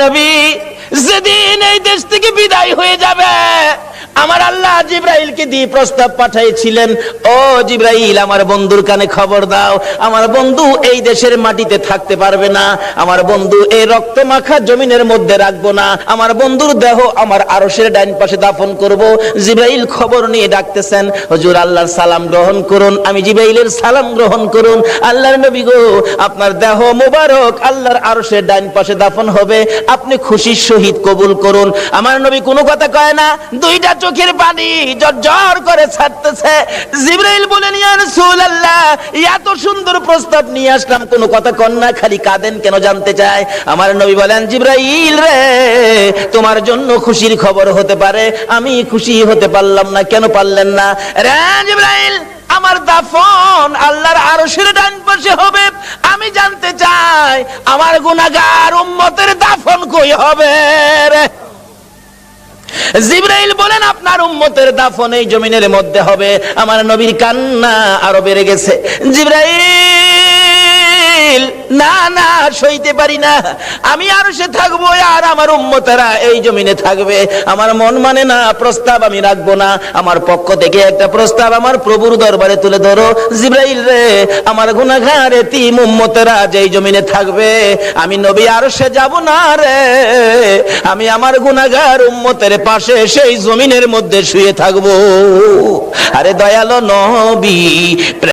নবী যেদিন এই দেশ থেকে বিদায় হয়ে যাবে, আমার আল্লাহ জিবরাইলকে দিয়ে প্রস্তাব পাঠাইছিলেন, ও জিবরাইল আমার বন্ধুর কানে খবর দাও, আমার বন্ধু এই দেশের মাটিতে থাকতে পারবে না, আমার বন্ধু এই রক্ত মাখা জমিনের মধ্যে রাখবো না, আমার বন্ধুর দেহ আমার আরশের ডাইন পাশে দাফন করব। জিবরাইল খবর নিয়ে ডাকতেছেন, হুজুর আল্লাহর সালাম গ্রহণ করুন। আমি জিবরাইলের সালাম গ্রহণ করুন। আল্লাহর নবী গো, আপনার দেহ মোবারক আল্লাহর আরশের ডাইন পাশে দাফন হবে, আপনি খুশির সহিত কবুল করুন। আমার নবী কোনো কথা কয় না, দুইটা চোখের পানি জর্জর করে ছাড়তেছে। জিবরাইল বলেন, ইয়া রাসূলুল্লাহ, এত সুন্দর প্রস্তাব নিয়ে আসলাম, কোনো কথা কন না, খালি কাঁদেন কেন জানতে চায়। আমার নবী বলেন, জিবরাইল রে, তোমার জন্য খুশির খবর হতে পারে, আমি খুশি হতে পারলাম না। কেন পারলেন না? রে জিবরাইল, আমার দাফন আল্লাহর আরশের ডান পাশে হবে, আমি জানতে চাই আমার গুনাহগার উম্মতের দাফন কই হবে রে? জিবরাইল বলেন, আপনার উম্মতের দাফন এই জমিনের মধ্যে হবে। আমার নবীর কান্না আরো বেড়ে গেছে। জিবরাইল, না না, সইতে পারি না, আমি আরশে থাকবো আর আমার উম্মতেরা এই জমিনে থাকবে। আমার মন মানে না, প্রস্তাব আমি রাখবো না। আমার পক্ষ থেকে একটা প্রস্তাব আমার প্রভুর দরবারে তুলে ধরো। জিবরাইল রে, আমার গুনাহগার এতিম উম্মতেরা যেই জমিনে থাকবে, আমি নবী আরশে যাব না রে, আমি আমার গুনাহগার উম্মতের পাশে সেই জমিনের মধ্যে শুয়ে থাকবো। আরে দয়ালো নবী,